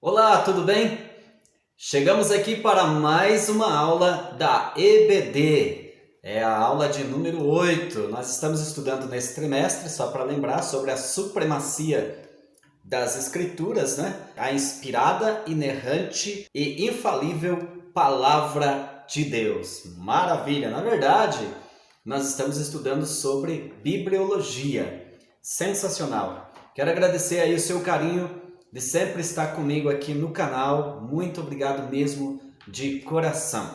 Olá, tudo bem? Chegamos aqui para mais uma aula da EBD. É a aula de número 8. Nós estamos estudando nesse trimestre, só para lembrar, sobre a supremacia das Escrituras, né? A inspirada, inerrante e infalível Palavra de Deus. Maravilha! Na verdade, nós estamos estudando sobre bibliologia. Sensacional! Quero agradecer aí o seu carinho de sempre estar comigo aqui no canal. Muito obrigado mesmo de coração.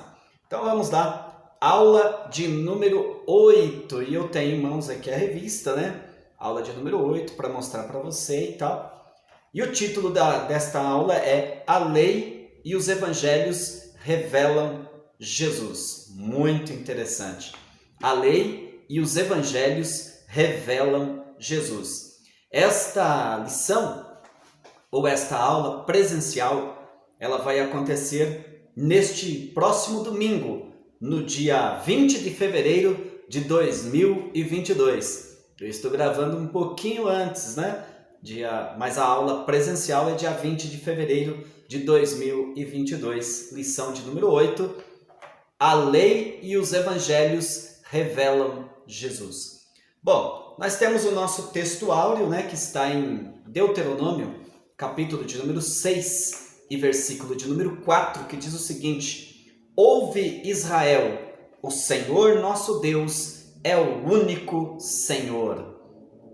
Então vamos lá, aula de número 8. E eu tenho em mãos aqui a revista, né? Aula de número 8 para mostrar para você e tal. E o título desta aula é A Lei e os Evangelhos Revelam Jesus. Muito interessante. A Lei e os Evangelhos Revelam Jesus. Esta lição ou esta aula presencial, ela vai acontecer neste próximo domingo, no dia 20 de fevereiro de 2022. Eu estou gravando um pouquinho antes, né? Mas a aula presencial é dia 20 de fevereiro de 2022, lição de número 8. A lei e os evangelhos revelam Jesus. Bom, nós temos o nosso texto áureo, né, que está em Deuteronômio, capítulo de número 6 e versículo de número 4, que diz o seguinte: Ouve Israel, o Senhor nosso Deus é o único Senhor.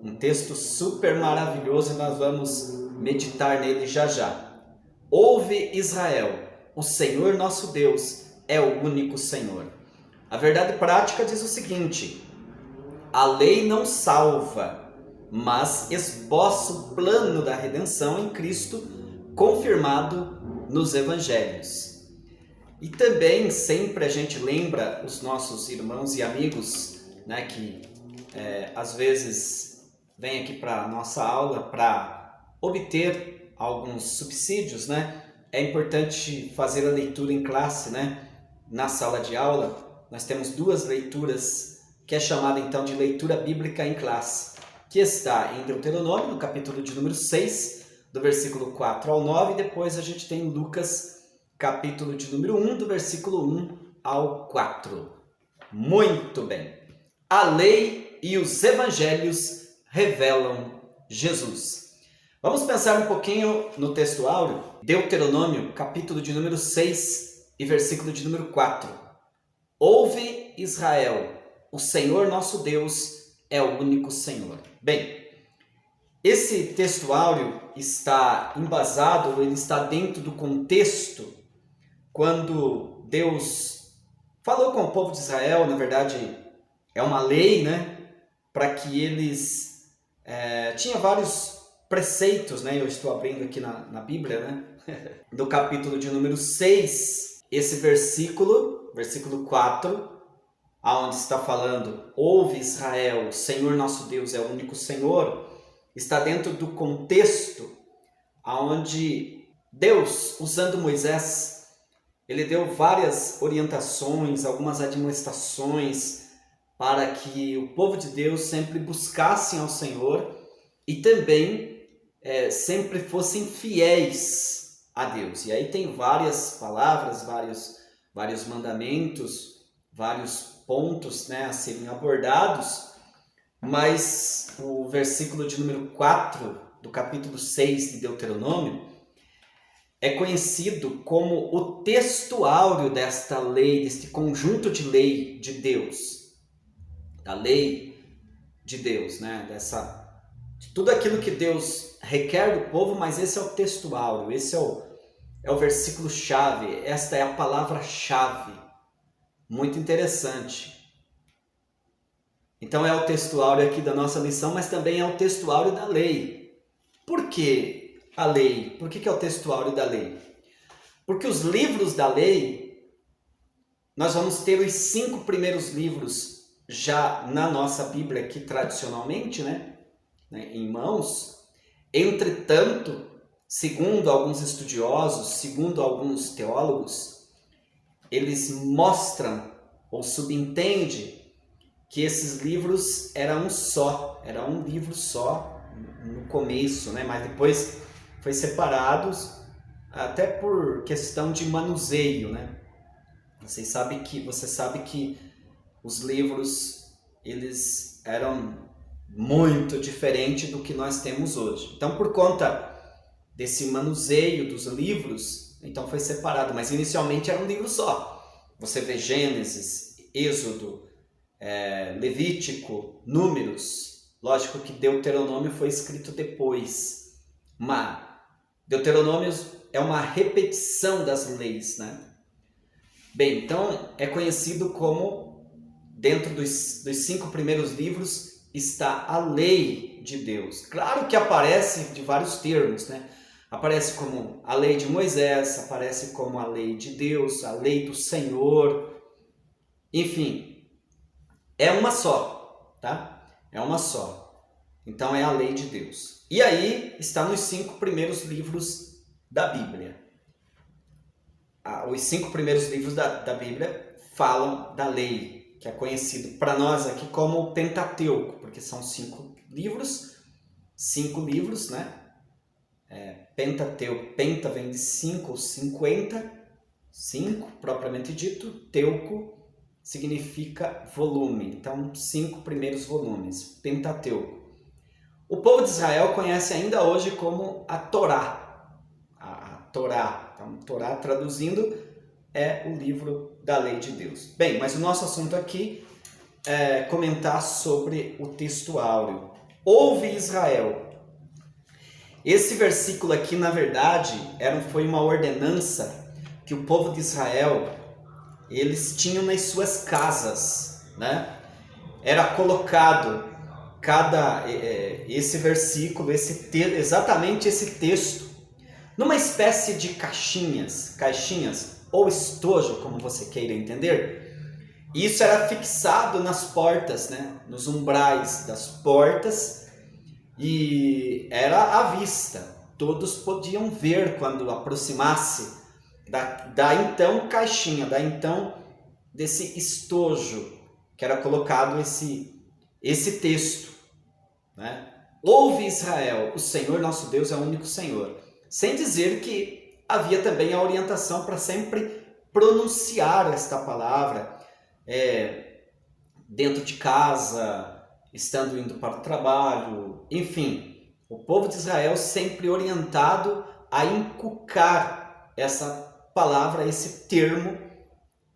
Um texto super maravilhoso e nós vamos meditar nele já já. Ouve Israel, o Senhor nosso Deus é o único Senhor. A verdade prática diz o seguinte: a lei não salva, mas esboça o plano da redenção em Cristo, confirmado nos evangelhos. E também sempre a gente lembra os nossos irmãos e amigos, né, que às vezes vêm aqui para a nossa aula para obter alguns subsídios, né? É importante fazer a leitura em classe, né? Na sala de aula, nós temos duas leituras, que é chamada então de leitura bíblica em classe, que está em Deuteronômio, no capítulo de número 6, do versículo 4 ao 9, e depois a gente tem Lucas, capítulo de número 1, do versículo 1 ao 4. Muito bem. A lei e os evangelhos revelam Jesus. Vamos pensar um pouquinho no texto áureo, Deuteronômio, capítulo de número 6 e versículo de número 4. Ouve Israel, o Senhor nosso Deus é o único Senhor. Bem, esse texto áureo está embasado, ele está dentro do contexto quando Deus falou com o povo de Israel. Na verdade, é uma lei, né? Para que eles... tinha vários preceitos, né? Eu estou abrindo aqui na Bíblia, né? No capítulo de número 6, esse versículo 4, aonde está falando, ouve Israel, o Senhor nosso Deus é o único Senhor, está dentro do contexto aonde Deus, usando Moisés, ele deu várias orientações, algumas admoestações para que o povo de Deus sempre buscassem ao Senhor e também sempre fossem fiéis a Deus. E aí tem várias palavras, vários mandamentos, vários pontos, né, a serem abordados, mas o versículo de número 4 do capítulo 6 de Deuteronômio é conhecido como o texto áureo desta lei, deste conjunto de lei de Deus, da lei de Deus, né, de tudo aquilo que Deus requer do povo, mas esse é o texto áureo, esse é o versículo chave, esta é a palavra chave. Muito interessante. Então é o texto áureo aqui da nossa lição, mas também é o texto áureo da lei. Por que a lei? Por que é o texto áureo da lei? Porque os livros da lei, nós vamos ter os 5 primeiros livros já na nossa Bíblia aqui tradicionalmente, né, em mãos. Entretanto, segundo alguns estudiosos, segundo alguns teólogos, eles mostram ou subentendem que esses livros eram um livro só no começo, né? Mas depois foi separados até por questão de manuseio, né? Você sabe que os livros, eles eram muito diferentes do que nós temos hoje. Então, por conta desse manuseio dos livros, então foi separado, mas inicialmente era um livro só. Você vê Gênesis, Êxodo, Levítico, Números. Lógico que Deuteronômio foi escrito depois, mas Deuteronômio é uma repetição das leis, né? Bem, então é conhecido como, dentro dos 5 primeiros livros, está a lei de Deus. Claro que aparece de vários termos, né? Aparece como a lei de Moisés, aparece como a lei de Deus, a lei do Senhor. Enfim, é uma só, tá? É uma só. Então é a lei de Deus. E aí está nos 5 primeiros livros da Bíblia. Os 5 primeiros livros da Bíblia falam da lei, que é conhecido para nós aqui como o Pentateuco, porque são 5 livros, né? Pentateuco, penta vem de 5 ou 50, 5 propriamente dito, teuco significa volume, então 5 primeiros volumes, Pentateuco. O povo de Israel conhece ainda hoje como a Torá, a Torá. Então, Torá, traduzindo, é o livro da lei de Deus. Bem, mas o nosso assunto aqui é comentar sobre o texto áureo. Ouve Israel. Esse versículo aqui, na verdade, foi uma ordenança que o povo de Israel, eles tinham nas suas casas, né? Era colocado esse versículo, exatamente esse texto, numa espécie de caixinhas ou estojo, como você queira entender. Isso era fixado nas portas, né? Nos umbrais das portas, e era à vista. Todos podiam ver quando aproximasse da então caixinha, desse estojo que era colocado esse texto, né? Ouve Israel, o Senhor nosso Deus é o único Senhor. Sem dizer que havia também a orientação para sempre pronunciar esta palavra dentro de casa, estando indo para o trabalho, enfim. O povo de Israel sempre orientado a inculcar essa palavra, esse termo.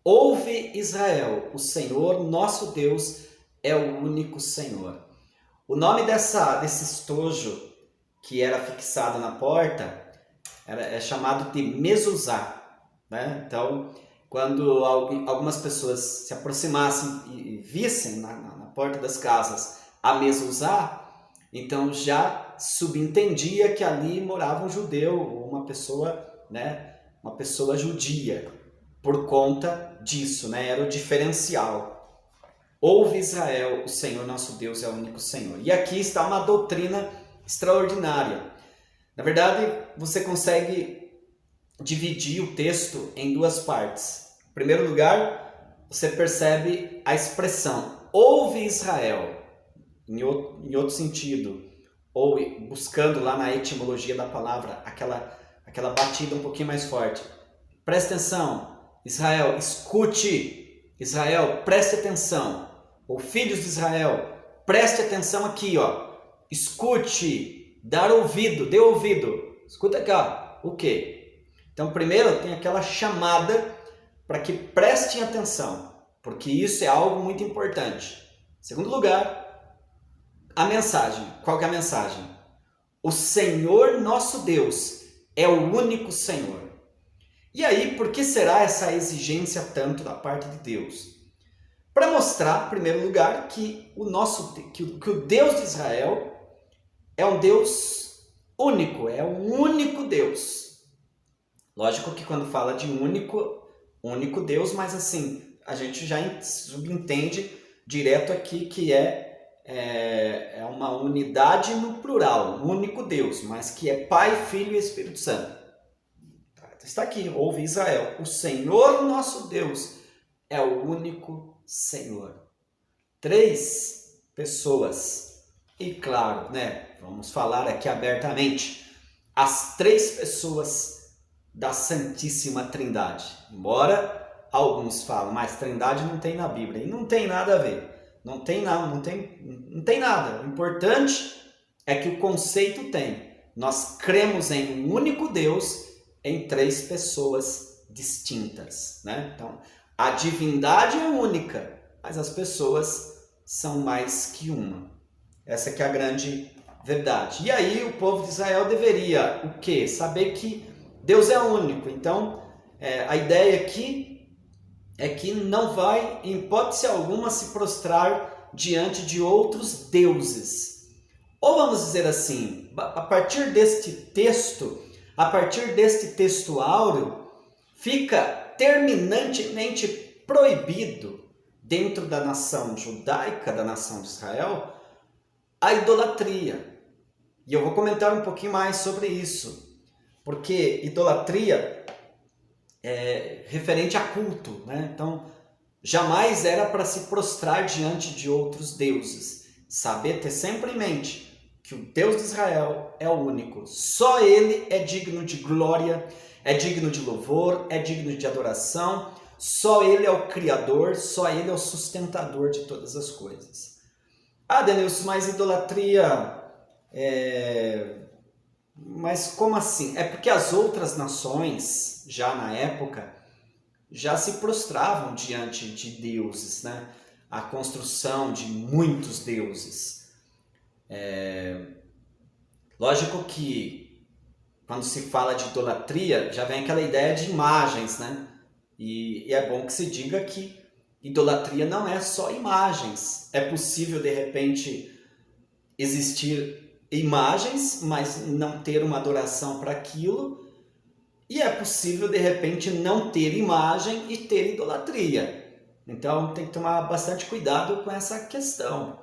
Ouve Israel, o Senhor nosso Deus é o único Senhor. O nome desse estojo que era fixado na porta é chamado de mezuzá, né? Então, quando algumas pessoas se aproximassem e vissem na porta das casas a mezuzá, então já subentendia que ali morava um judeu, uma pessoa, né? Uma pessoa judia, por conta disso, né? Era o diferencial. Ouve Israel, o Senhor nosso Deus é o único Senhor. E aqui está uma doutrina extraordinária. Na verdade, você consegue dividir o texto em 2 partes. Em primeiro lugar, você percebe a expressão ouve Israel, em outro sentido, ou buscando lá na etimologia da palavra, aquela batida um pouquinho mais forte. Preste atenção, Israel, escute, Israel, preste atenção. Ou filhos de Israel, preste atenção aqui, ó. Escute, dar ouvido, dê ouvido. Escuta aqui, ó. O quê? Então, primeiro tem aquela chamada para que prestem atenção, porque isso é algo muito importante. Segundo lugar, a mensagem. Qual que é a mensagem? O Senhor nosso Deus é o único Senhor. E aí, por que será essa exigência tanto da parte de Deus? Para mostrar, em primeiro lugar, que o Deus de Israel é um Deus único, é um único Deus. Lógico que quando fala de único Deus, mas assim, a gente já subentende direto aqui que é uma unidade no plural, um único Deus, mas que é Pai, Filho e Espírito Santo. Está aqui, ouve Israel, o Senhor nosso Deus é o único Senhor. 3 pessoas. E claro, né, vamos falar aqui abertamente, as 3 pessoas da Santíssima Trindade. Embora alguns falam, mas Trindade não tem na Bíblia. E não tem nada a ver. Não tem nada. O importante é que o conceito tem. Nós cremos em um único Deus em 3 pessoas distintas, né? Então, a divindade é única, mas as pessoas são mais que uma. Essa que é a grande verdade. E aí o povo de Israel deveria o quê? Saber que Deus é único. Então, a ideia aqui é que não vai, em hipótese alguma, se prostrar diante de outros deuses. Ou vamos dizer assim, a partir deste texto, a partir deste texto áureo, fica terminantemente proibido dentro da nação judaica, da nação de Israel, a idolatria. E eu vou comentar um pouquinho mais sobre isso, porque idolatria é referente a culto, né? Então, jamais era para se prostrar diante de outros deuses. Saber, ter sempre em mente que o Deus de Israel é o único. Só Ele é digno de glória, é digno de louvor, é digno de adoração. Só Ele é o Criador, só Ele é o sustentador de todas as coisas. Ah, Denilson, mas idolatria... Mas como assim? É porque as outras nações, já na época, já se prostravam diante de deuses, né? A construção de muitos deuses. Lógico que quando se fala de idolatria, já vem aquela ideia de imagens, né? E é bom que se diga que idolatria não é só imagens. É possível, de repente, existir imagens, mas não ter uma adoração para aquilo. E é possível, de repente, não ter imagem e ter idolatria. Então, tem que tomar bastante cuidado com essa questão.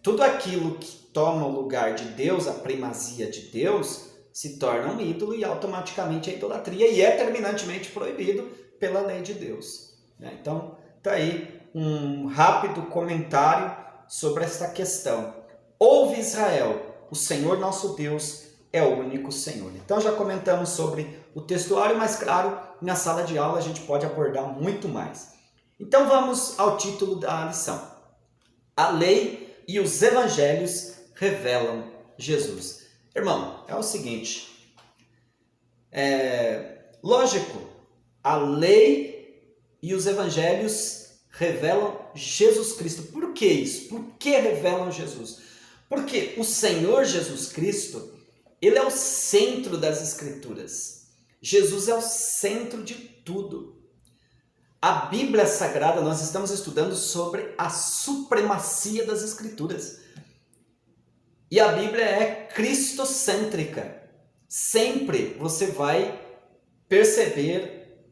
Tudo aquilo que toma o lugar de Deus, a primazia de Deus, se torna um ídolo e automaticamente é idolatria e é terminantemente proibido pela lei de Deus. Então, está aí um rápido comentário sobre esta questão. Ouve Israel, o Senhor nosso Deus é o único Senhor. Então já comentamos sobre o textuário, mas claro, na sala de aula a gente pode abordar muito mais. Então vamos ao título da lição. A lei e os evangelhos revelam Jesus. Irmão, é o seguinte, lógico, a lei e os evangelhos revelam Jesus Cristo. Por que isso? Por que revelam Jesus? Porque o Senhor Jesus Cristo, Ele é o centro das Escrituras. Jesus é o centro de tudo. A Bíblia Sagrada, nós estamos estudando sobre a supremacia das Escrituras. E a Bíblia é cristocêntrica. Sempre você vai perceber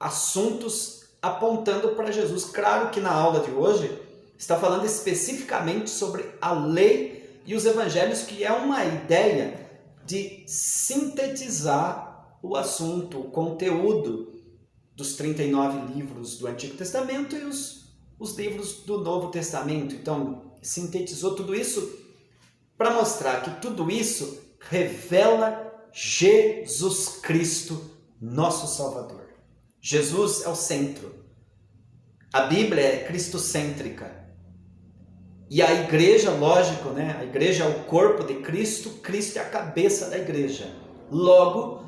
assuntos apontando para Jesus. Claro que na aula de hoje está falando especificamente sobre a lei e os evangelhos, que é uma ideia de sintetizar o assunto, o conteúdo dos 39 livros do Antigo Testamento e os livros do Novo Testamento. Então, sintetizou tudo isso para mostrar que tudo isso revela Jesus Cristo, nosso Salvador. Jesus é o centro. A Bíblia é cristocêntrica. E a igreja, lógico, né? A igreja é o corpo de Cristo, Cristo é a cabeça da igreja. Logo,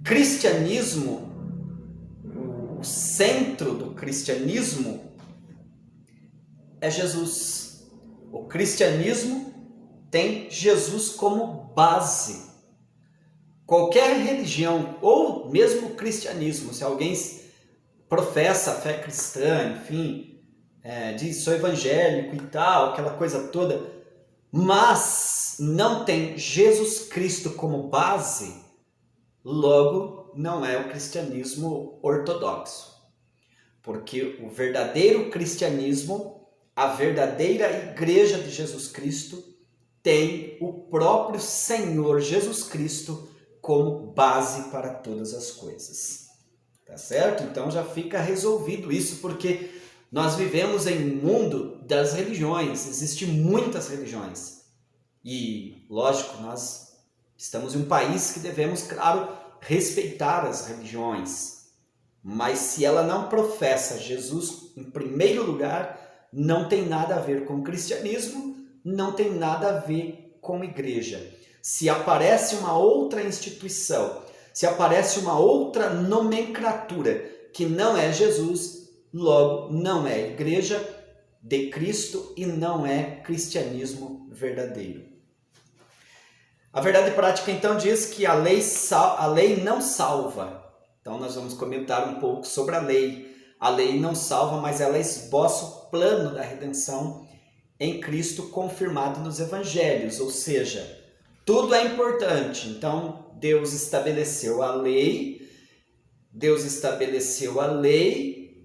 cristianismo, o centro do cristianismo é Jesus. O cristianismo tem Jesus como base. Qualquer religião, ou mesmo o cristianismo, se alguém professa a fé cristã, enfim, diz sou evangélico e tal, aquela coisa toda, mas não tem Jesus Cristo como base, logo não é o cristianismo ortodoxo. Porque o verdadeiro cristianismo, a verdadeira igreja de Jesus Cristo, tem o próprio Senhor Jesus Cristo como base para todas as coisas. Tá certo? Então já fica resolvido isso, porque nós vivemos em um mundo das religiões, existem muitas religiões. E, lógico, nós estamos em um país que devemos, claro, respeitar as religiões, mas se ela não professa Jesus em primeiro lugar, não tem nada a ver com o cristianismo, não tem nada a ver com igreja. Se aparece uma outra instituição, se aparece uma outra nomenclatura que não é Jesus, logo não é igreja de Cristo e não é cristianismo verdadeiro. A verdade prática então diz que a lei não salva. Então nós vamos comentar um pouco sobre a lei. A lei não salva, mas ela esboça o plano da redenção em Cristo confirmado nos evangelhos, ou seja, tudo é importante. Então Deus estabeleceu a lei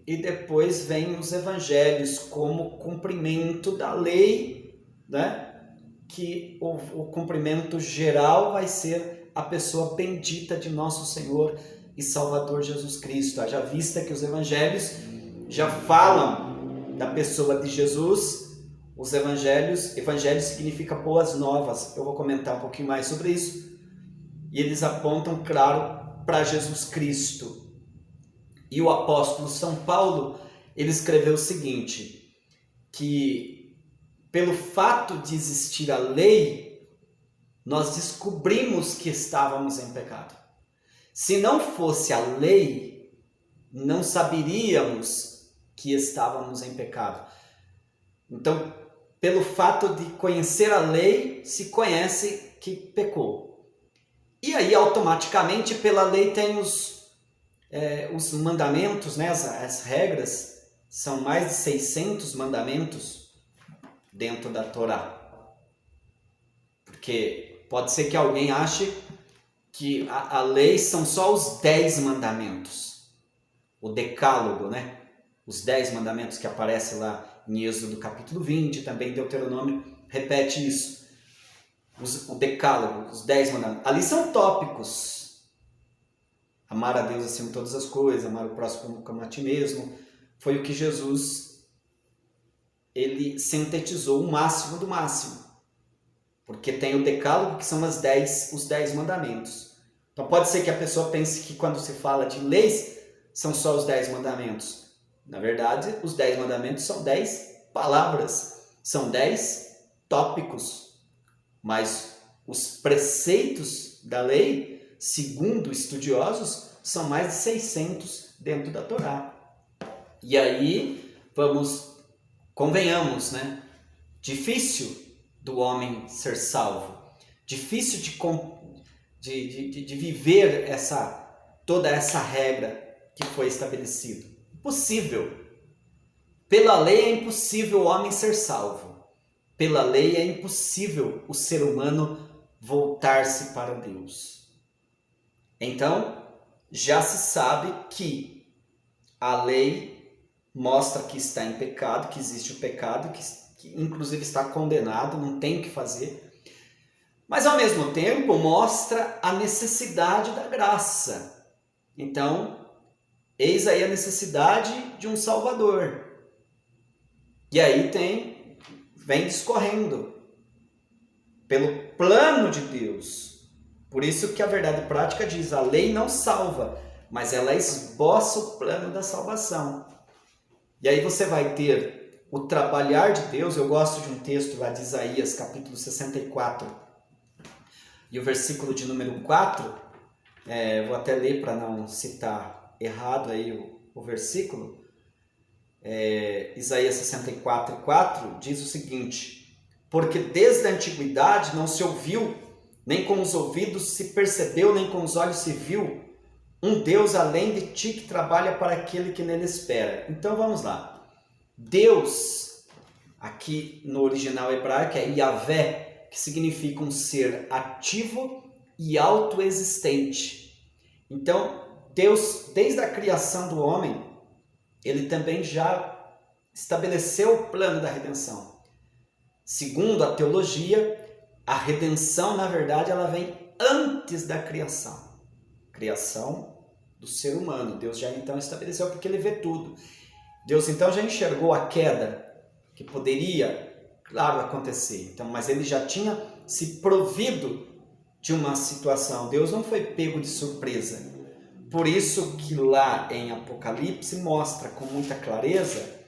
e depois vem os evangelhos como cumprimento da lei, né? Que o cumprimento geral vai ser a pessoa bendita de nosso Senhor e Salvador Jesus Cristo. Haja vista que os evangelhos já falam da pessoa de Jesus. Os evangelhos significa boas novas. Eu vou comentar um pouquinho mais sobre isso. E eles apontam, claro, para Jesus Cristo. E o apóstolo São Paulo, ele escreveu o seguinte, que pelo fato de existir a lei, nós descobrimos que estávamos em pecado. Se não fosse a lei, não saberíamos que estávamos em pecado. Então, pelo fato de conhecer a lei, se conhece que pecou. E aí, automaticamente, pela lei tem os mandamentos, né? As regras, são mais de 600 mandamentos dentro da Torá. Porque pode ser que alguém ache que a lei são só os 10 mandamentos. O decálogo, né? Os 10 mandamentos que aparecem lá em Êxodo capítulo 20, também Deuteronômio repete isso. O decálogo, os 10 mandamentos. Ali são tópicos. Amar a Deus acima de todas as coisas, amar o próximo como a ti mesmo. Foi o que Jesus ele sintetizou o máximo do máximo. Porque tem o decálogo, que são os 10 mandamentos. Então pode ser que a pessoa pense que quando se fala de leis, são só os 10 mandamentos. Na verdade, os 10 mandamentos são 10 palavras, são 10 tópicos. Mas os preceitos da lei, segundo estudiosos, são mais de 600 dentro da Torá. E aí, convenhamos, né? Difícil do homem ser salvo. Difícil de viver toda essa regra que foi estabelecida. Impossível. Pela lei é impossível o homem ser salvo. Pela lei é impossível o ser humano voltar-se para Deus. Então, já se sabe que a lei mostra que está em pecado, que existe o pecado, que inclusive está condenado, não tem o que fazer. Mas ao mesmo tempo mostra a necessidade da graça. Então, eis aí a necessidade de um Salvador. E aí vem discorrendo pelo plano de Deus. Por isso que a verdade prática diz, a lei não salva, mas ela esboça o plano da salvação. E aí você vai ter o trabalhar de Deus. Eu gosto de um texto lá de Isaías, capítulo 64, e o versículo de número 4, vou até ler para não citar errado aí o versículo. Isaías 64, 4 diz o seguinte: porque desde a antiguidade não se ouviu, nem com os ouvidos se percebeu, nem com os olhos se viu, um Deus além de ti que trabalha para aquele que nele espera. Então vamos lá. Deus, aqui no original hebraico, é Yahvé, que significa um ser ativo e autoexistente. Então, Deus, desde a criação do homem, ele também já estabeleceu o plano da redenção. Segundo a teologia, a redenção, na verdade, ela vem antes da criação. Criação do ser humano. Deus já então estabeleceu, porque ele vê tudo. Deus então já enxergou a queda que poderia, claro, acontecer. Então, mas ele já tinha se provido de uma situação. Deus não foi pego de surpresa. Por isso que lá em Apocalipse mostra com muita clareza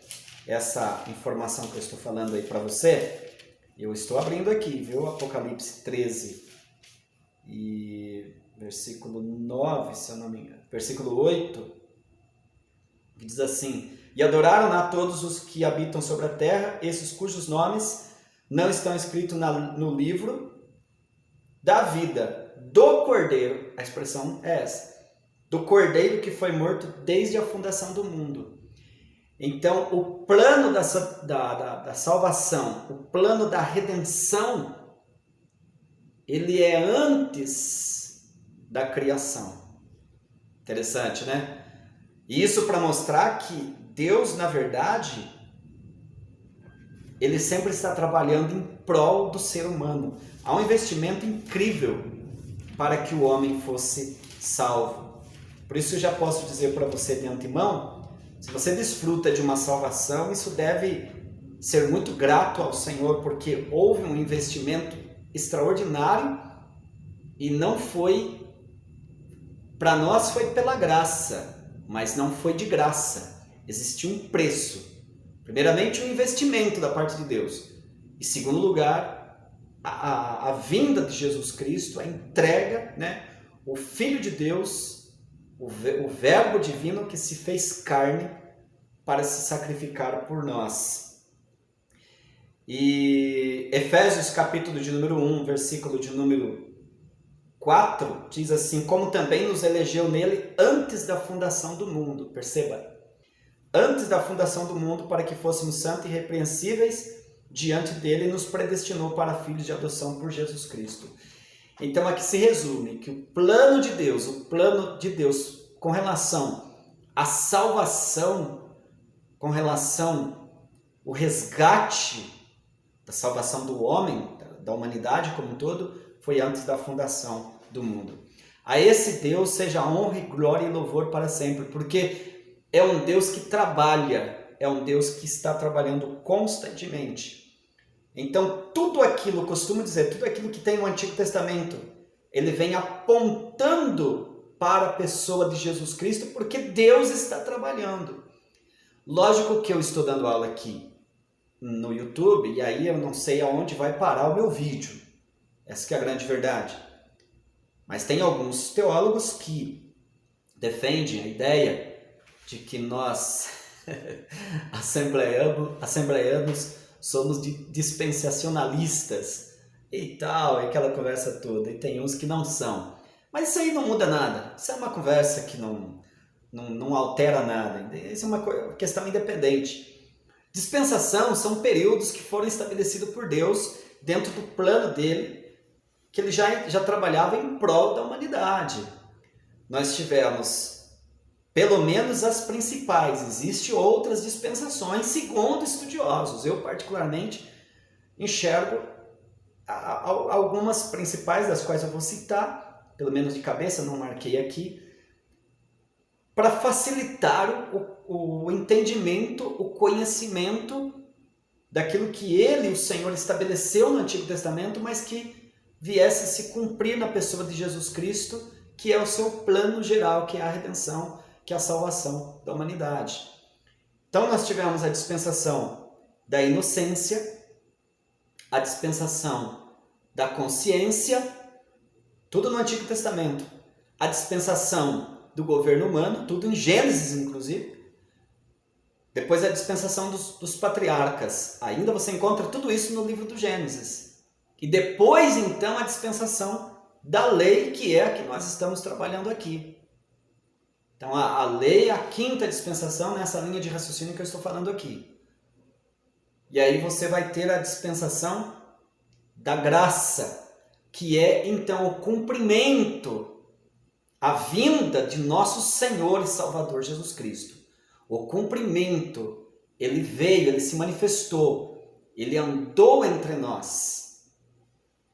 essa informação que eu estou falando aí para você. Eu estou abrindo aqui, viu? Apocalipse 13 e versículo 9, se eu não me engano. Versículo 8, que diz assim: E adoraram a todos os que habitam sobre a terra, esses cujos nomes não estão escritos no livro da vida do Cordeiro. A expressão é essa. Do Cordeiro que foi morto desde a fundação do mundo. Então, o plano da salvação, o plano da redenção, ele é antes da criação. Interessante, né? Isso para mostrar que Deus, na verdade, ele sempre está trabalhando em prol do ser humano. Há um investimento incrível para que o homem fosse salvo. Por isso eu já posso dizer para você de antemão, se você desfruta de uma salvação, isso deve ser muito grato ao Senhor, porque houve um investimento extraordinário e não foi, para nós foi pela graça, mas não foi de graça. Existiu um preço. Primeiramente, um investimento da parte de Deus. E segundo lugar, a vinda de Jesus Cristo, a entrega, né? O Filho de Deus, o Verbo divino que se fez carne para se sacrificar por nós. E Efésios capítulo de número 1, versículo de número 4, diz assim: como também nos elegeu nele antes da fundação do mundo. Perceba, antes da fundação do mundo, para que fôssemos santos e irrepreensíveis diante dele, nos predestinou para filhos de adoção por Jesus Cristo. Então aqui se resume que o plano de Deus com relação à salvação, com relação ao resgate da salvação do homem, da humanidade como um todo, foi antes da fundação do mundo. A esse Deus seja honra e glória e louvor para sempre, porque é um Deus que trabalha, é um Deus que está trabalhando constantemente. Então, tudo aquilo, costumo dizer, tudo aquilo que tem no Antigo Testamento, ele vem apontando para a pessoa de Jesus Cristo, porque Deus está trabalhando. Lógico que eu estou dando aula aqui no YouTube, e aí eu não sei aonde vai parar o meu vídeo. Essa que é a grande verdade. Mas tem alguns teólogos que defendem a ideia de que nós, assembleianos, somos dispensacionalistas e tal, e aquela conversa toda. E tem uns que não são. Mas isso aí não muda nada. Isso é uma conversa que não altera nada. Isso é uma questão independente. Dispensação são períodos que foram estabelecidos por Deus dentro do plano dele, que ele já trabalhava em prol da humanidade. Nós tivemos pelo menos as principais. Existem outras dispensações, segundo estudiosos. Eu, particularmente, enxergo algumas principais, das quais eu vou citar, pelo menos de cabeça, não marquei aqui, para facilitar o entendimento, o conhecimento daquilo que ele, o Senhor, estabeleceu no Antigo Testamento, mas que viesse a se cumprir na pessoa de Jesus Cristo, que é o seu plano geral, que é a redenção, que é a salvação da humanidade. Então nós tivemos a dispensação da inocência, a dispensação da consciência, tudo no Antigo Testamento. A dispensação do governo humano, tudo em Gênesis inclusive. Depois a dispensação dos patriarcas. Ainda você encontra tudo isso no livro do Gênesis. E depois então a dispensação da lei, que é a que nós estamos trabalhando aqui. Então, a lei é a quinta dispensação nessa linha de raciocínio que eu estou falando aqui. E aí você vai ter a dispensação da graça, que é, então, o cumprimento, a vinda de nosso Senhor e Salvador Jesus Cristo. O cumprimento, ele veio, ele se manifestou, ele andou entre nós.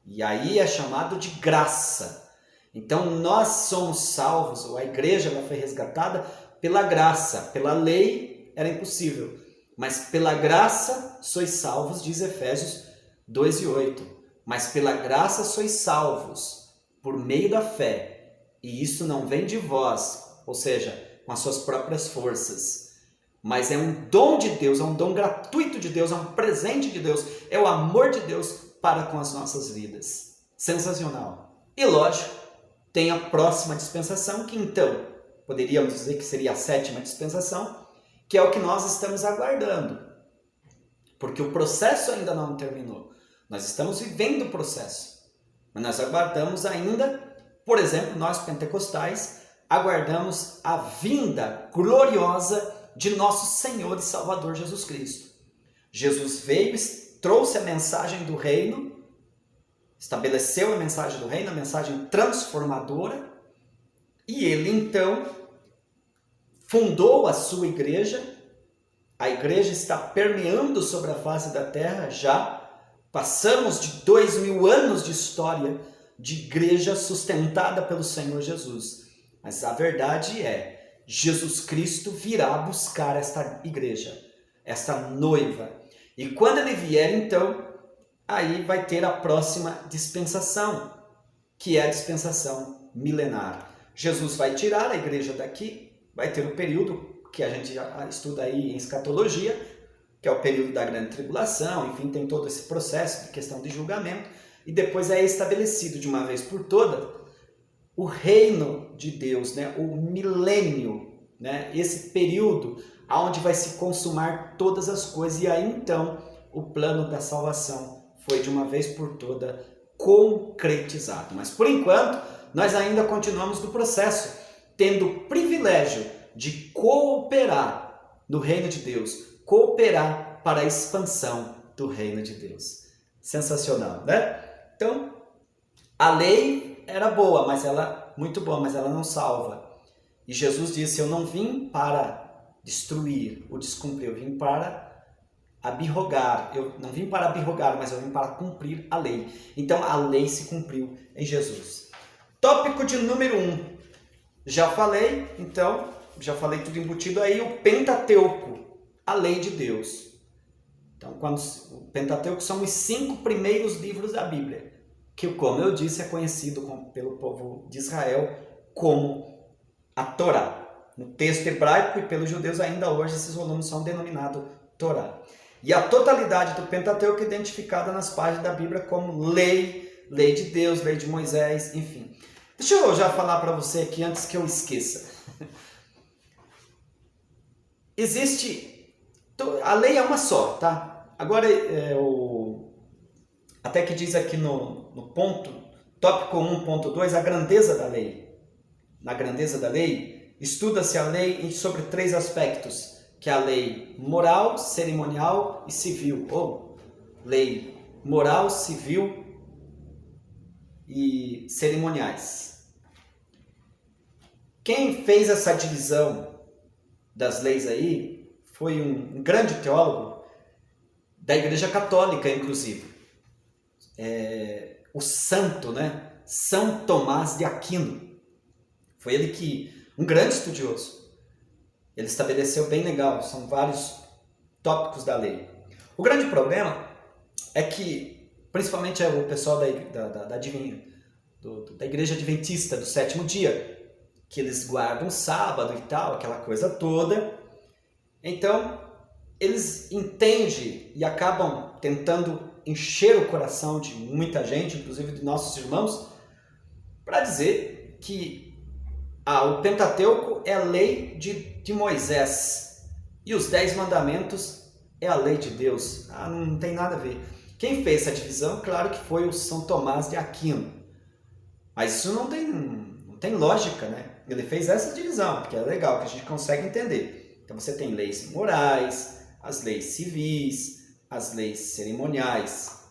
E aí é chamado de graça. Então nós somos salvos, ou a igreja ela foi resgatada pela graça. Pela lei era impossível, mas pela graça sois salvos, diz Efésios 2:8. Mas pela graça sois salvos. por meio da fé, e isso não vem de vós, ou seja, com as suas próprias forças, mas é um dom de Deus, é um dom gratuito de Deus, é um presente de Deus, é o amor de Deus para com as nossas vidas. Sensacional. E lógico, tem a próxima dispensação, que então, poderíamos dizer que seria a sétima dispensação, que é o que nós estamos aguardando, porque o processo ainda não terminou. Nós estamos vivendo o processo, mas nós aguardamos ainda, por exemplo, nós pentecostais, aguardamos a vinda gloriosa de nosso Senhor e Salvador Jesus Cristo. Jesus veio, trouxe a mensagem do reino, estabeleceu a mensagem do reino, a mensagem transformadora, e ele então fundou a sua igreja. A igreja está permeando sobre a face da terra já. Passamos de 2000 anos de história de igreja sustentada pelo Senhor Jesus. Mas a verdade é, Jesus Cristo virá buscar esta igreja, esta noiva. E quando ele vier, então, aí vai ter a próxima dispensação, que é a dispensação milenar. Jesus vai tirar a igreja daqui, vai ter o período que a gente já estuda aí em escatologia, que é o período da grande tribulação, enfim, tem todo esse processo de questão de julgamento, e depois é estabelecido de uma vez por todas o reino de Deus, né? O milênio, né? Esse período onde vai se consumar todas as coisas, e aí então o plano da salvação foi de uma vez por toda concretizado. Mas por enquanto nós ainda continuamos no processo, tendo o privilégio de cooperar no reino de Deus, cooperar para a expansão do reino de Deus. Sensacional, né? Então, a lei era boa, muito boa, mas ela não salva. E Jesus disse: eu não vim para destruir ou descumprir, eu vim para abrogar. Eu não vim para abrogar, mas eu vim para cumprir a lei. Então, a lei se cumpriu em Jesus. Tópico de número 1. Já falei tudo embutido aí, o Pentateuco, a lei de Deus. Então, o Pentateuco são os 5 primeiros livros da Bíblia, que, como eu disse, é conhecido pelo povo de Israel como a Torá. No texto hebraico e pelos judeus ainda hoje esses volumes são denominados Torá. E a totalidade do Pentateuco é identificada nas páginas da Bíblia como lei, lei de Deus, lei de Moisés, enfim. Deixa eu já falar para você aqui antes que eu esqueça. A lei é uma só, tá? Agora, até que diz aqui no tópico 1.2, a grandeza da lei. Na grandeza da lei, estuda-se a lei sobre 3 aspectos, que é a lei moral, cerimonial e civil, ou lei moral, civil e cerimoniais. Quem fez essa divisão das leis aí foi um grande teólogo da Igreja Católica, inclusive. O santo, né? São Tomás de Aquino. Foi ele um grande estudioso. Ele estabeleceu bem legal, são vários tópicos da lei. O grande problema é que, principalmente o pessoal da Igreja Adventista do 7º dia, que eles guardam o sábado e tal, aquela coisa toda. Então, eles entendem e acabam tentando encher o coração de muita gente, inclusive de nossos irmãos, para dizer que o Pentateuco é a lei de Moisés e os 10 mandamentos é a lei de Deus. Não tem nada a ver. Quem fez essa divisão, claro que foi o São Tomás de Aquino. Mas isso não tem lógica, né? Ele fez essa divisão, porque é legal, que a gente consegue entender. Então você tem leis morais, as leis civis, as leis cerimoniais.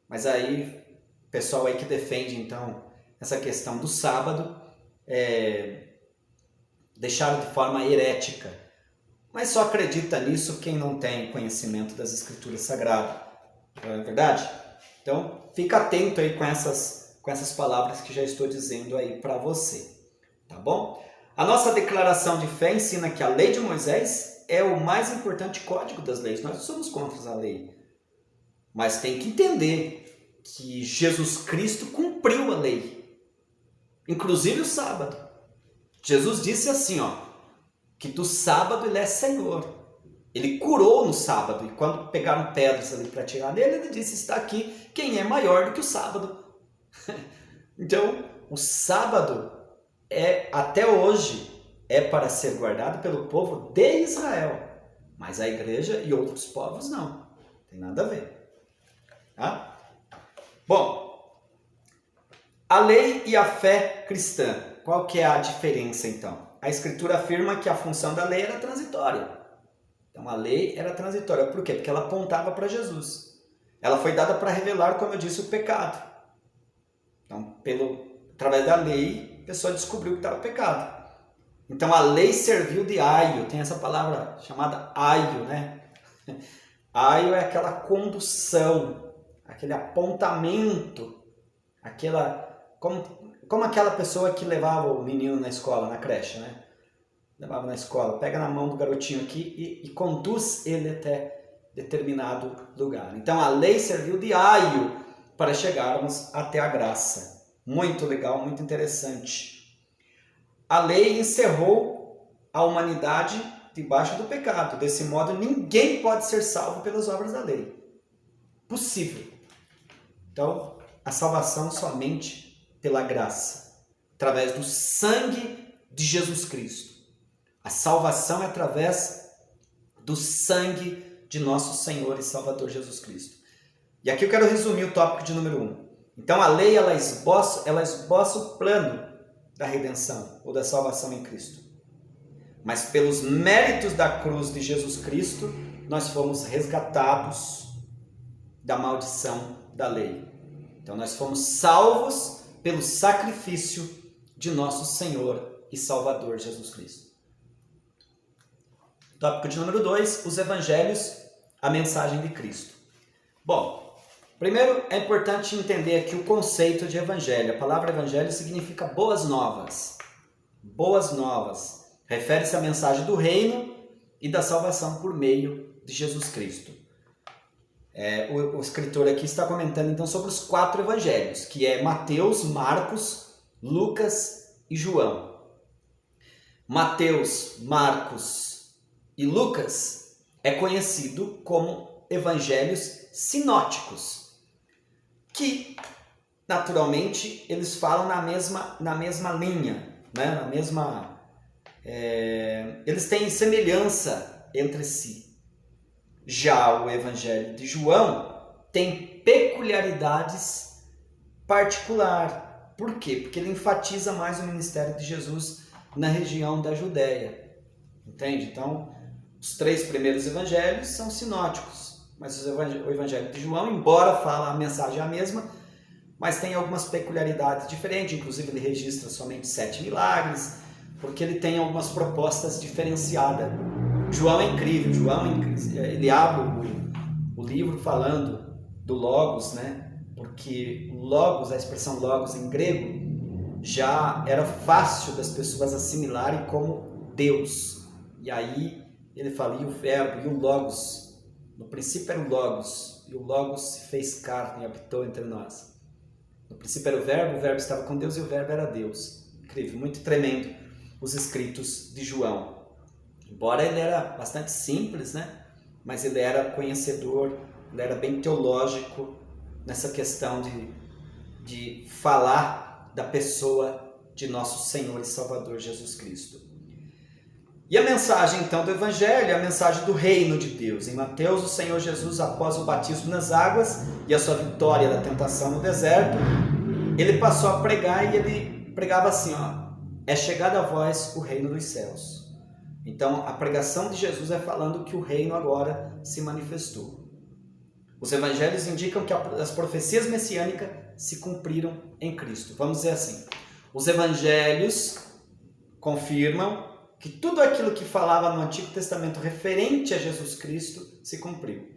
Mas aí, o pessoal aí que defende, então, essa questão do sábado, deixaram de forma herética. Mas só acredita nisso quem não tem conhecimento das Escrituras Sagradas. Não é verdade? Então, fica atento aí com essas palavras que já estou dizendo aí para você. Tá bom? A nossa declaração de fé ensina que a lei de Moisés é o mais importante código das leis. Nós não somos contra a lei. Mas tem que entender que Jesus Cristo cumpriu a lei. inclusive o sábado. Jesus disse assim, ó, que do sábado ele é Senhor. Ele curou no sábado, e quando pegaram pedras ali para tirar nele, ele disse, está aqui quem é maior do que o sábado. Então, o sábado até hoje, é para ser guardado pelo povo de Israel. Mas a igreja e outros povos não. Tem nada a ver. Tá? Bom, a lei e a fé cristã. Qual que é a diferença então? A Escritura afirma que a função da lei era transitória. Então a lei era transitória. Por quê? Porque ela apontava para Jesus. Ela foi dada para revelar, como eu disse, o pecado. Então, através da lei, a pessoa descobriu que estava pecado. Então a lei serviu de aio. Tem essa palavra chamada aio, né? Aio é aquela condução, aquele apontamento, como aquela pessoa que levava o menino na escola, na creche, né? Levava na escola, pega na mão do garotinho aqui e conduz ele até determinado lugar. Então a lei serviu de aio para chegarmos até a graça. Muito legal, muito interessante. A lei encerrou a humanidade debaixo do pecado. Desse modo, ninguém pode ser salvo pelas obras da lei. Possível. Então, a salvação somente pela graça, através do sangue de Jesus Cristo. A salvação é através do sangue de nosso Senhor e Salvador Jesus Cristo. E aqui eu quero resumir o tópico de número 1. Então, a lei ela esboça o plano da redenção ou da salvação em Cristo. Mas pelos méritos da cruz de Jesus Cristo, nós fomos resgatados da maldição da lei. Então nós fomos salvos pelo sacrifício de nosso Senhor e Salvador Jesus Cristo. Tópico de número 2, os evangelhos, a mensagem de Cristo. Bom, primeiro é importante entender aqui o conceito de evangelho. A palavra evangelho significa boas novas. Boas novas. Refere-se à mensagem do reino e da salvação por meio de Jesus Cristo. O escritor aqui está comentando então sobre os 4 evangelhos, que é Mateus, Marcos, Lucas e João. Mateus, Marcos e Lucas é conhecido como evangelhos sinóticos, que naturalmente eles falam na mesma linha, né? Eles têm semelhança entre si. Já o Evangelho de João tem peculiaridades particulares. Por quê? Porque ele enfatiza mais o ministério de Jesus na região da Judéia. Entende? Então, os 3 primeiros evangelhos são sinóticos, mas o Evangelho de João, embora fala a mensagem é a mesma, mas tem algumas peculiaridades diferentes. Inclusive, ele registra somente 7 milagres, porque ele tem algumas propostas diferenciadas. João é incrível, ele abre o livro falando do Logos, né? Porque o Logos, a expressão Logos em grego, já era fácil das pessoas assimilarem como Deus. E aí ele fala, e o verbo, e o Logos, no princípio era o Logos, e o Logos se fez carne e habitou entre nós. No princípio era o verbo estava com Deus e o verbo era Deus. Incrível, muito tremendo os escritos de João. Embora ele era bastante simples, né? Mas ele era conhecedor, ele era bem teológico nessa questão de falar da pessoa de nosso Senhor e Salvador Jesus Cristo. E a mensagem então do Evangelho é a mensagem do reino de Deus. Em Mateus, o Senhor Jesus, após o batismo nas águas e a sua vitória da tentação no deserto, ele passou a pregar e ele pregava assim, ó, é chegado a vós o reino dos céus. Então, a pregação de Jesus é falando que o reino agora se manifestou. Os evangelhos indicam que as profecias messiânicas se cumpriram em Cristo. Vamos dizer assim, os evangelhos confirmam que tudo aquilo que falava no Antigo Testamento referente a Jesus Cristo se cumpriu.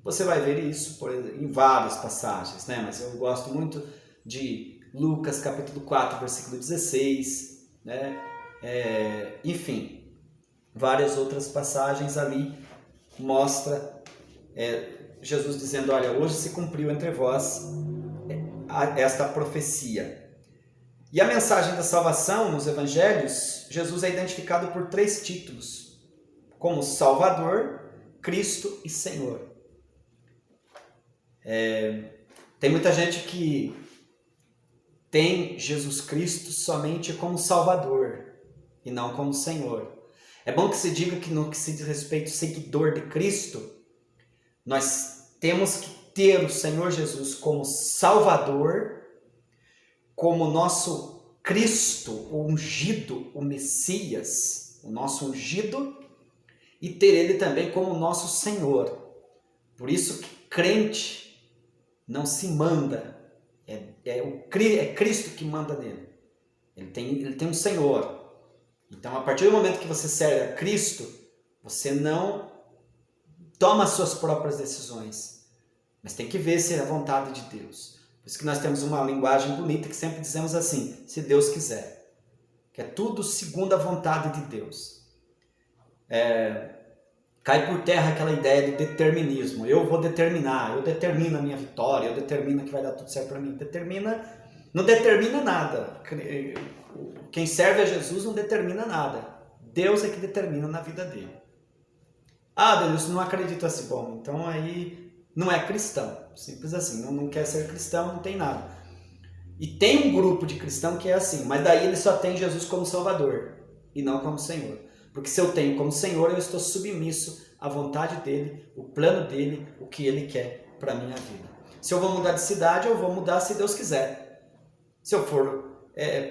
Você vai ver isso em várias passagens, né? Mas eu gosto muito de Lucas capítulo 4, versículo 16, né? Enfim, várias outras passagens ali mostra Jesus dizendo, olha, hoje se cumpriu entre vós esta profecia. E a mensagem da salvação nos evangelhos, Jesus é identificado por 3 títulos, como Salvador, Cristo e Senhor. Tem muita gente que tem Jesus Cristo somente como Salvador e não como Senhor. É bom que se diga que no que se diz respeito ao seguidor de Cristo, nós temos que ter o Senhor Jesus como Salvador, como nosso Cristo, o ungido, o Messias, o nosso ungido, e ter ele também como nosso Senhor. Por isso que crente não se manda, é Cristo que manda nele. Ele tem um Senhor. Então, a partir do momento que você serve a Cristo, você não toma as suas próprias decisões, mas tem que ver se é a vontade de Deus. Por isso que nós temos uma linguagem bonita que sempre dizemos assim, se Deus quiser, que é tudo segundo a vontade de Deus. Cai por terra aquela ideia do determinismo. Eu vou determinar, eu determino a minha vitória, eu determino que vai dar tudo certo para mim. Não determina nada. Quem serve a Jesus não determina nada. Deus é que determina na vida dele. Deus, não acredito assim. Bom, então aí não é cristão. Simples assim. Não quer ser cristão, não tem nada. E tem um grupo de cristão que é assim, mas daí ele só tem Jesus como Salvador e não como Senhor. Porque se eu tenho como Senhor, eu estou submisso à vontade dele, o plano dele, o que ele quer para a minha vida. Se eu vou mudar de cidade, eu vou mudar se Deus quiser. Se eu for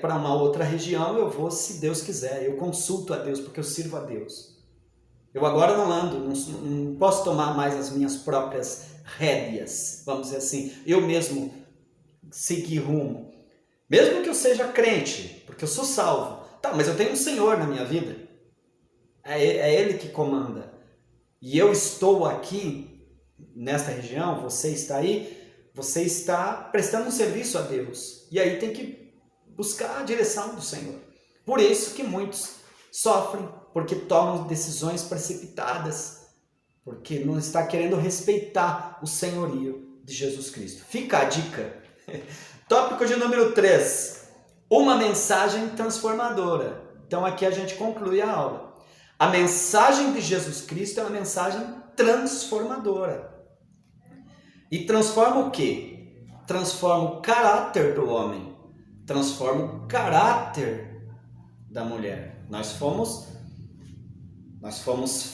para uma outra região, eu vou se Deus quiser. Eu consulto a Deus, porque eu sirvo a Deus. Eu agora não ando, não posso tomar mais as minhas próprias rédeas, vamos dizer assim. Eu mesmo seguir rumo. Mesmo que eu seja crente, porque eu sou salvo. Tá, mas eu tenho um Senhor na minha vida. É Ele que comanda. E eu estou aqui, nesta região, você está aí, você está prestando um serviço a Deus. E aí tem que buscar a direção do Senhor. Por isso que muitos sofrem, porque tomam decisões precipitadas, porque não está querendo respeitar o senhorio de Jesus Cristo. Fica a dica. Tópico de número 3. Uma mensagem transformadora. Então aqui a gente conclui a aula. A mensagem de Jesus Cristo é uma mensagem transformadora. E transforma o quê? Transforma o caráter do homem. Transforma o caráter da mulher. Nós fomos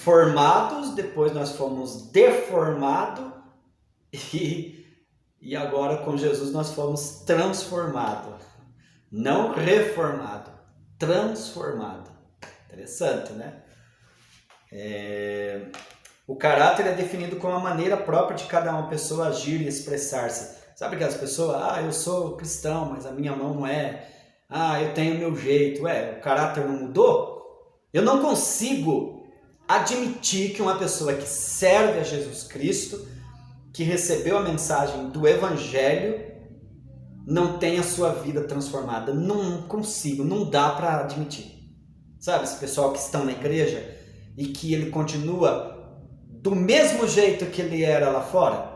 formados, depois nós fomos deformados e agora com Jesus nós fomos transformados. Não reformado, transformado. Interessante, né? O caráter é definido como a maneira própria de cada uma pessoa agir e expressar-se. Sabe aquelas pessoas, eu sou cristão, mas a minha mão não é. Eu tenho o meu jeito. O caráter não mudou? Eu não consigo admitir que uma pessoa que serve a Jesus Cristo, que recebeu a mensagem do Evangelho, não tenha sua vida transformada. Não consigo, não dá para admitir. Sabe, esse pessoal que estão na igreja e que ele continua do mesmo jeito que ele era lá fora?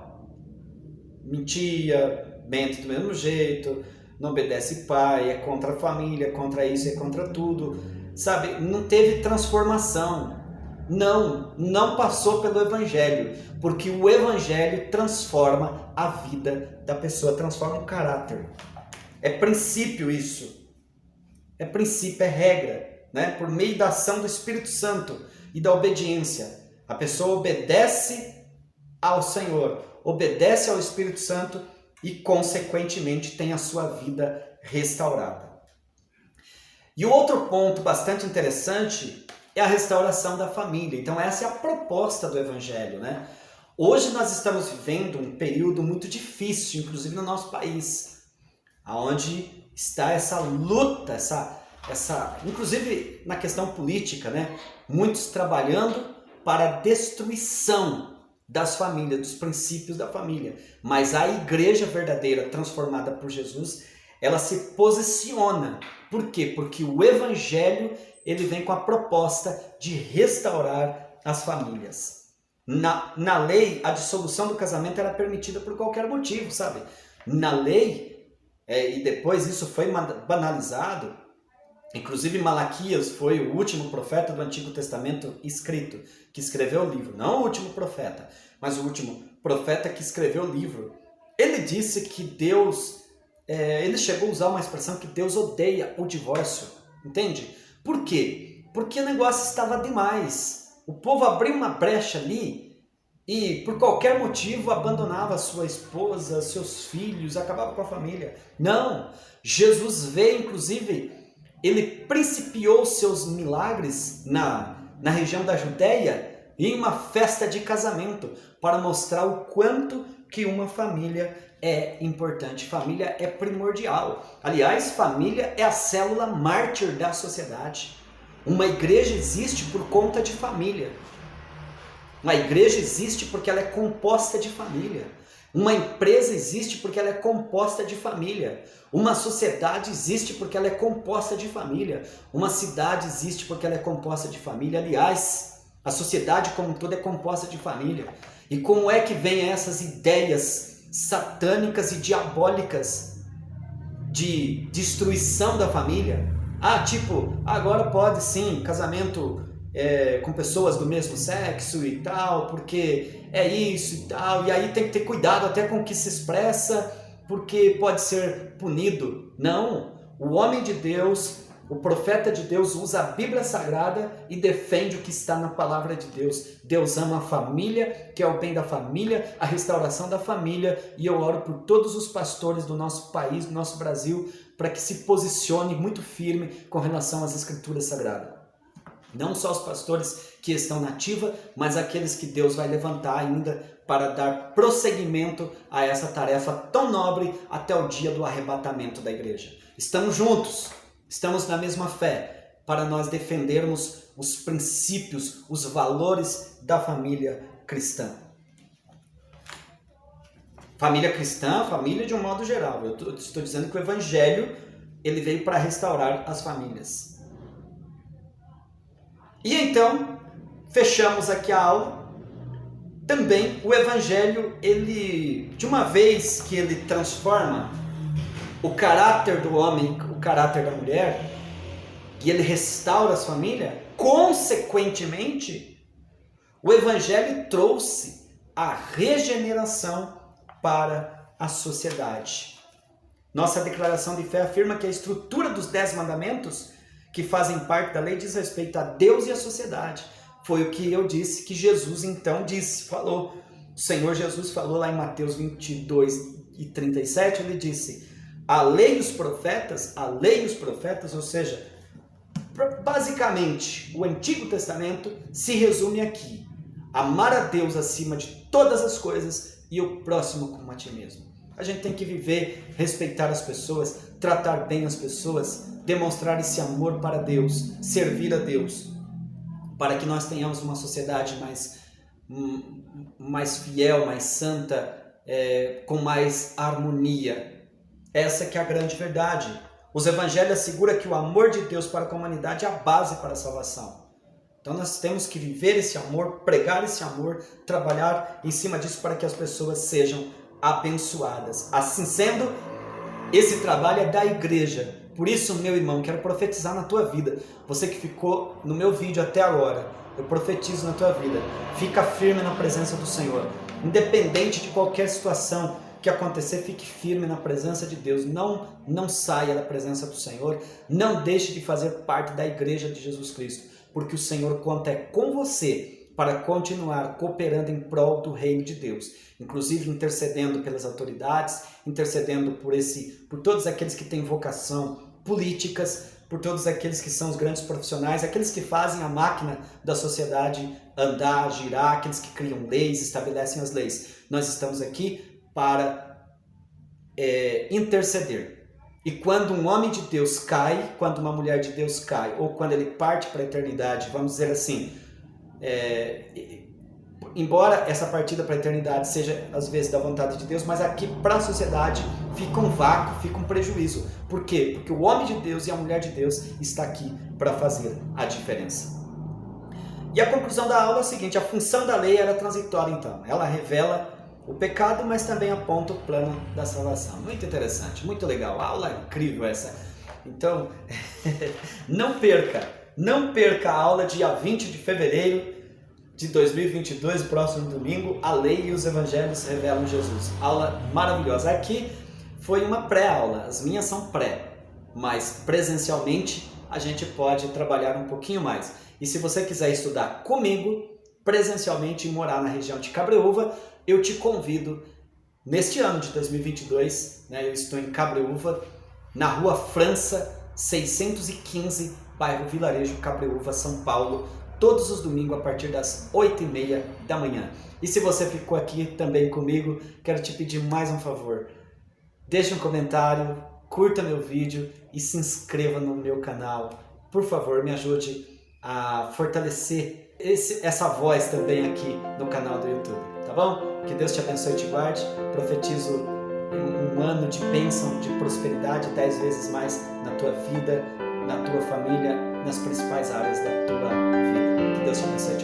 Mentia, mente do mesmo jeito, não obedece pai, é contra a família, contra isso, é contra tudo. Sabe, não teve transformação. Não passou pelo Evangelho, porque o Evangelho transforma a vida da pessoa, transforma o caráter. É princípio isso. É princípio, é regra, né? Por meio da ação do Espírito Santo e da obediência. A pessoa obedece ao Senhor, obedece ao Espírito Santo e, consequentemente, tem a sua vida restaurada. E o outro ponto bastante interessante é a restauração da família. Então, essa é a proposta do Evangelho, né? Hoje nós estamos vivendo um período muito difícil, inclusive no nosso país, onde está essa luta, inclusive na questão política, né? Muitos trabalhando para a destruição das famílias, dos princípios da família. Mas a igreja verdadeira, transformada por Jesus, ela se posiciona. Por quê? Porque o Evangelho, ele vem com a proposta de restaurar as famílias. Na lei, a dissolução do casamento era permitida por qualquer motivo, sabe? Na lei, e depois isso foi banalizado. Inclusive Malaquias foi o último profeta do Antigo Testamento escrito, que escreveu o livro. Não o último profeta, mas o último profeta que escreveu o livro. Ele disse que Deus, ele chegou a usar uma expressão que Deus odeia o divórcio, entende? Por quê? Porque o negócio estava demais. O povo abriu uma brecha ali e por qualquer motivo abandonava sua esposa, seus filhos, acabava com a família. Não, Jesus veio, inclusive, ele principiou seus milagres na região da Judéia em uma festa de casamento para mostrar o quanto que uma família é importante. Família é primordial. Aliás, família é a célula mártir da sociedade. Uma igreja existe por conta de família. Uma igreja existe porque ela é composta de família. Uma empresa existe porque ela é composta de família. Uma sociedade existe porque ela é composta de família. Uma cidade existe porque ela é composta de família. Aliás, a sociedade como um todo é composta de família. E como é que vem essas ideias satânicas e diabólicas de destruição da família? Tipo, agora pode sim, casamento com pessoas do mesmo sexo e tal, porque é isso e tal, e aí tem que ter cuidado até com o que se expressa, porque pode ser punido. Não, o homem de Deus, o profeta de Deus usa a Bíblia Sagrada e defende o que está na palavra de Deus. Deus ama a família, que é o bem da família, a restauração da família, e eu oro por todos os pastores do nosso país, do nosso Brasil, para que se posicione muito firme com relação às Escrituras Sagradas. Não só os pastores que estão na ativa, mas aqueles que Deus vai levantar ainda para dar prosseguimento a essa tarefa tão nobre até o dia do arrebatamento da igreja. Estamos juntos, estamos na mesma fé, para nós defendermos os princípios, os valores da família cristã. Família cristã, família de um modo geral. Eu estou dizendo que o Evangelho ele veio para restaurar as famílias. E então, fechamos aqui a aula. Também o Evangelho, ele, de uma vez que ele transforma o caráter do homem, o caráter da mulher, e ele restaura as famílias, consequentemente, o Evangelho trouxe a regeneração para a sociedade. Nossa declaração de fé afirma que a estrutura dos 10 mandamentos que fazem parte da lei diz respeito a Deus e a sociedade. Foi o que eu disse, que Jesus então falou. O Senhor Jesus falou lá em Mateus 22:37, ele disse, a lei e os profetas, ou seja, basicamente o Antigo Testamento se resume aqui. Amar a Deus acima de todas as coisas e o próximo como a ti mesmo. A gente tem que viver, respeitar as pessoas, tratar bem as pessoas, demonstrar esse amor para Deus, servir a Deus, para que nós tenhamos uma sociedade mais fiel, mais santa, com mais harmonia. Essa que é a grande verdade. Os evangelhos asseguram que o amor de Deus para a humanidade é a base para a salvação. Então nós temos que viver esse amor, pregar esse amor, trabalhar em cima disso para que as pessoas sejam abençoadas. Assim sendo, esse trabalho é da igreja. Por isso, meu irmão, quero profetizar na tua vida. Você que ficou no meu vídeo até agora, eu profetizo na tua vida. Fica firme na presença do Senhor. Independente de qualquer situação que acontecer, fique firme na presença de Deus. Não saia da presença do Senhor. Não deixe de fazer parte da igreja de Jesus Cristo. Porque o Senhor conta com você para continuar cooperando em prol do reino de Deus. Inclusive intercedendo pelas autoridades, intercedendo por todos aqueles que têm vocação políticas, por todos aqueles que são os grandes profissionais, aqueles que fazem a máquina da sociedade andar, girar, aqueles que criam leis, estabelecem as leis. Nós estamos aqui para interceder. E quando um homem de Deus cai, quando uma mulher de Deus cai, ou quando ele parte para a eternidade, vamos dizer assim, embora essa partida para a eternidade seja às vezes da vontade de Deus, mas aqui para a sociedade fica um vácuo, fica um prejuízo. Por quê? Porque o homem de Deus e a mulher de Deus está aqui para fazer a diferença. E a conclusão da aula é a seguinte: a função da lei era transitória, então. Ela revela o pecado, mas também aponta o plano da salvação. Muito interessante, muito legal, aula incrível essa. Então, não perca a aula dia 20 de fevereiro de 2022, o próximo domingo, a lei e os evangelhos revelam Jesus. Aula maravilhosa. Aqui foi uma pré-aula, as minhas são pré, mas presencialmente a gente pode trabalhar um pouquinho mais. E se você quiser estudar comigo, presencialmente e morar na região de Cabreúva, eu te convido, neste ano de 2022, eu estou em Cabreúva, na Rua França, 615, bairro Vilarejo, Cabreúva, São Paulo, todos os domingos a partir das 8h30 da manhã. E se você ficou aqui também comigo, quero te pedir mais um favor. Deixe um comentário, curta meu vídeo e se inscreva no meu canal. Por favor, me ajude a fortalecer essa voz também aqui no canal do YouTube, tá bom? Que Deus te abençoe e te guarde. Profetizo um ano de bênção, de prosperidade 10 vezes mais na tua vida, na tua família, nas principais áreas da tua vida. Que Deus te abençoe e te guarde.